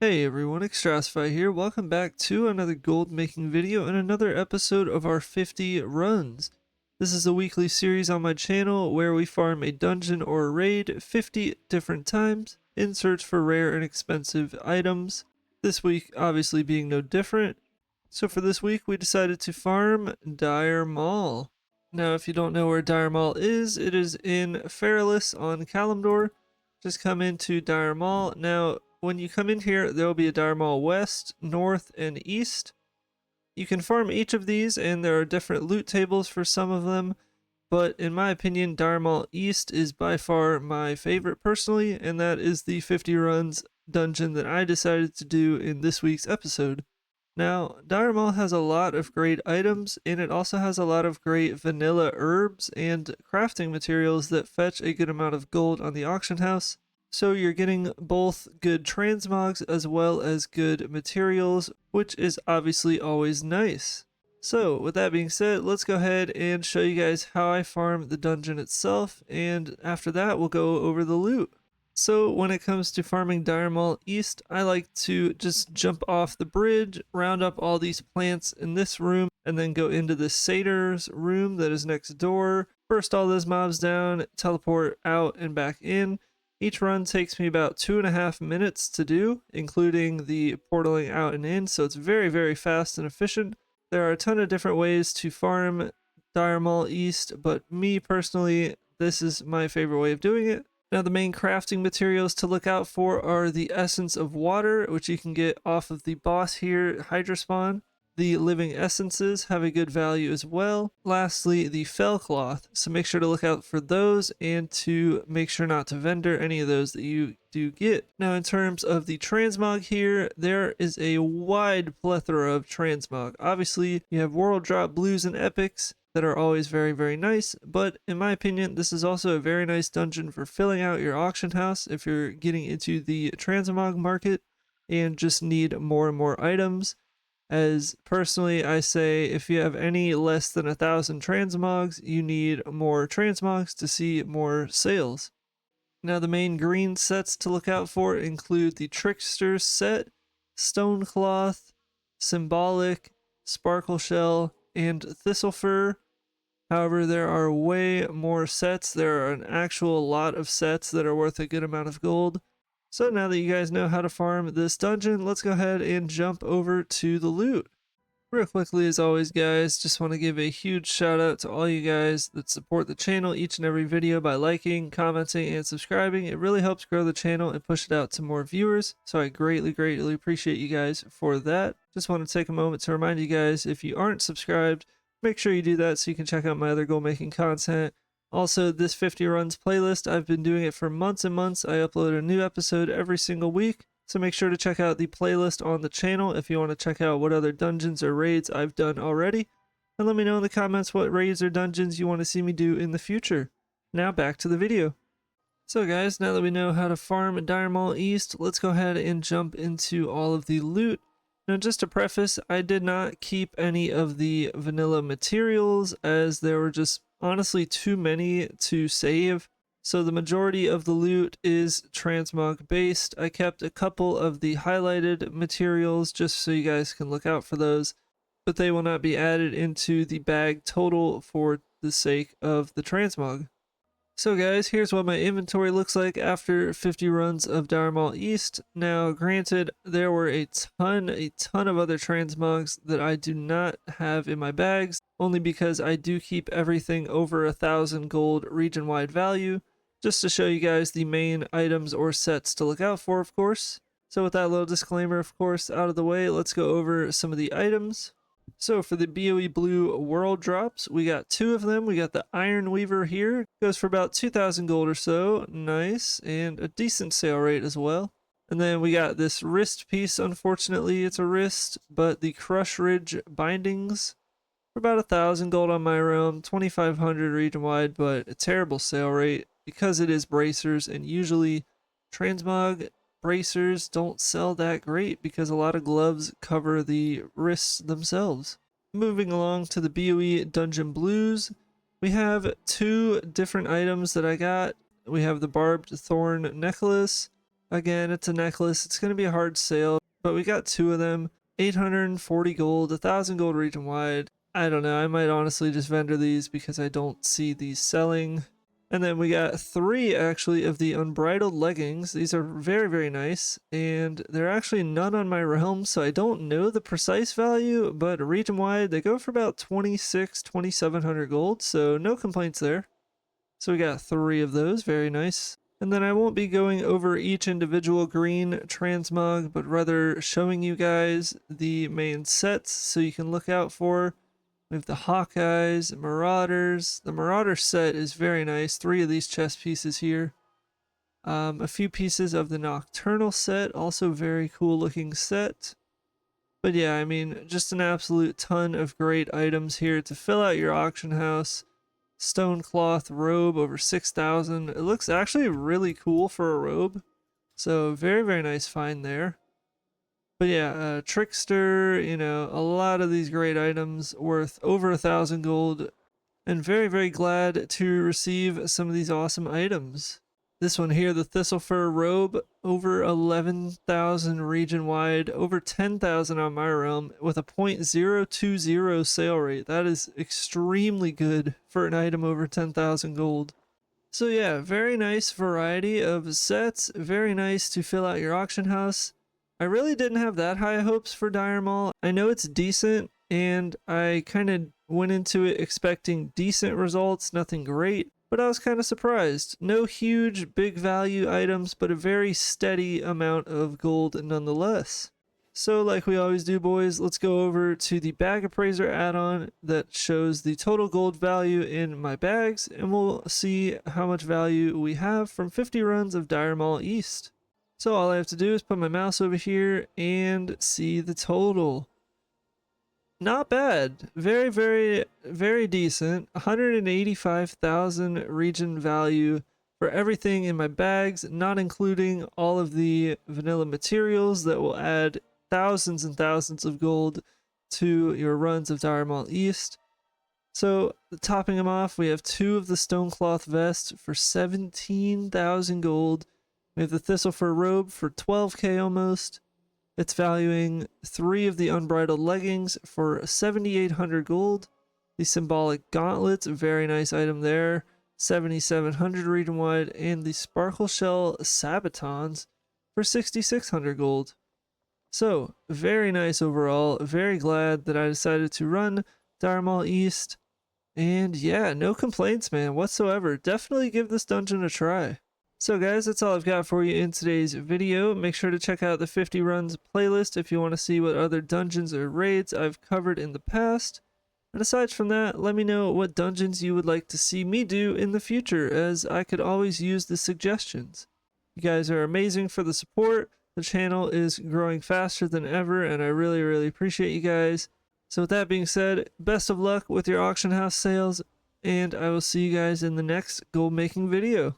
Hey everyone, Extrasify here. Welcome back to another gold making video and another episode of our 50 runs. This is a weekly series on my channel where we farm a dungeon or a raid 50 different times in search for rare and expensive items. This week obviously being no different. So for this week we decided to farm Dire Maul. Now if you don't know where Dire Maul is, it is in Fairless on Kalimdor. Just come into Dire Maul. Now when you come in here, there will be a Dire Maul West, North, and East. You can farm each of these, and there are different loot tables for some of them, but in my opinion, Dire Maul East is by far my favorite personally, and that is the 50 runs dungeon that I decided to do in this week's episode. Now, Dire Maul has a lot of great items, and it also has a lot of great vanilla herbs and crafting materials that fetch a good amount of gold on the auction house. So you're getting both good transmogs as well as good materials, which is obviously always nice. So with that being said, let's go ahead and show you guys how I farm the dungeon itself, and after that we'll go over the loot. So when it comes to farming Dire Maul East, I like to just jump off the bridge, round up all these plants in this room, and then go into the Satyr's room that is next door, burst all those mobs down, teleport out and back in. Each run takes me about 2.5 minutes to do, including the portaling out and in, so it's very, very fast and efficient. There are a ton of different ways to farm Dire Maul East, but me personally, this is my favorite way of doing it. Now the main crafting materials to look out for are the Essence of Water, which you can get off of the boss here, Hydrospawn. The living essences have a good value as well. Lastly, the fell cloth, so make sure to look out for those and to make sure not to vendor any of those that you do get. Now in terms of the transmog here, there is a wide plethora of transmog. Obviously you have world drop blues and epics that are always very, very nice, but in my opinion this is also a very nice dungeon for filling out your auction house if you're getting into the transmog market and just need more and more items. As personally, I say if you have any less than 1,000 transmogs, you need more transmogs to see more sales. Now the main green sets to look out for include the Trickster set, Stone Cloth, Symbolic, Sparkle Shell, and Thistlefur. However, there are way more sets. There are an actual lot of sets that are worth a good amount of gold. So now that you guys know how to farm this dungeon, let's go ahead and jump over to the loot. Real quickly, as always guys, just want to give a huge shout out to all you guys that support the channel each and every video by liking, commenting, and subscribing. It really helps grow the channel and push it out to more viewers, so I greatly appreciate you guys for that. Just want to take a moment to remind you guys, if you aren't subscribed, make sure you do that so you can check out my other goal making content. Also, this 50 runs playlist, I've been doing it for months and months. I upload a new episode every single week, so make sure to check out the playlist on the channel if you want to check out what other dungeons or raids I've done already. And let me know in the comments what raids or dungeons you want to see me do in the future. Now back to the video. So guys, now that we know how to farm Dire Maul East, let's go ahead and jump into all of the loot. Now just to preface, I did not keep any of the vanilla materials as there were just honestly too many to save, so the majority of the loot is transmog based. I kept a couple of the highlighted materials just so you guys can look out for those, but they will not be added into the bag total for the sake of the transmog. So guys, here's what my inventory looks like after 50 runs of Dire Maul East. Now granted, there were a ton of other transmogs that I do not have in my bags, only because I do keep everything over 1,000 gold region-wide value, just to show you guys the main items or sets to look out for, of course. So with that little disclaimer, of course, out of the way, let's go over some of the items. So for the BOE Blue World Drops, we got 2 of them. We got the Iron Weaver here. Goes for about 2,000 gold or so. Nice. And a decent sale rate as well. And then we got this wrist piece. Unfortunately, it's a wrist, but the Crush Ridge Bindings for about 1,000 gold on my realm. 2,500 region-wide, but a terrible sale rate because it is bracers, and usually transmog bracers don't sell that great because a lot of gloves cover the wrists themselves. Moving along to the BOE Dungeon Blues, we have 2 different items that I got. We have the Barbed Thorn Necklace, Again, it's a necklace. It's going to be a hard sale, but we got 2 of them. 840 gold, 1,000 gold region wide. I don't know. I might honestly just vendor these because I don't see these selling. And then we got 3 actually of the unbridled leggings. These are very, very nice. And they're actually none on my realm, so I don't know the precise value, but region wide, they go for about 2,700 gold. So no complaints there. So we got 3 of those. Very nice. And then I won't be going over each individual green transmog, but rather showing you guys the main sets so you can look out for. We have the Hawkeyes, Marauders. The Marauder set is very nice. 3 of these chest pieces here. A few pieces of the Nocturnal set, also very cool looking set. But yeah, I mean, just an absolute ton of great items here to fill out your auction house. Stone cloth robe over 6,000. It looks actually really cool for a robe. So very, very nice find there. But yeah, Trickster, you know, a lot of these great items worth over 1,000 gold. And very, very glad to receive some of these awesome items. This one here, the Thistle Fur robe, over 11,000 region wide, over 10,000 on my realm, with a 0.020 sale rate. That is extremely good for an item over 10,000 gold. So yeah, very nice variety of sets, very nice to fill out your auction house. I really didn't have that high hopes for Dire Maul. I know it's decent, and I kind of went into it expecting decent results, nothing great. But I was kind of surprised. No huge, big value items, but a very steady amount of gold nonetheless. So like we always do, boys, let's go over to the Bag Appraiser add-on that shows the total gold value in my bags, and we'll see how much value we have from 50 runs of Dire Maul East. So all I have to do is put my mouse over here and see the total. Not bad. Very, very, very decent. 185,000 region value for everything in my bags, not including all of the vanilla materials that will add thousands and thousands of gold to your runs of Dire Maul East. So, topping them off, we have 2 of the Stonecloth vest for 17,000 gold. We have the Thistle Fur robe for 12k almost. It's valuing 3 of the unbridled leggings for 7,800 gold. The symbolic gauntlets, very nice item there, 7,700 region wide, and the sparkle shell sabatons for 6,600 gold. So, very nice overall. Very glad that I decided to run Dire Maul East. And yeah, no complaints, man, whatsoever. Definitely give this dungeon a try. So guys, that's all I've got for you in today's video. Make sure to check out the 50 runs playlist if you want to see what other dungeons or raids I've covered in the past. And aside from that, let me know what dungeons you would like to see me do in the future, as I could always use the suggestions. You guys are amazing for the support. The channel is growing faster than ever, and I really, really appreciate you guys. So with that being said, best of luck with your auction house sales, and I will see you guys in the next gold making video.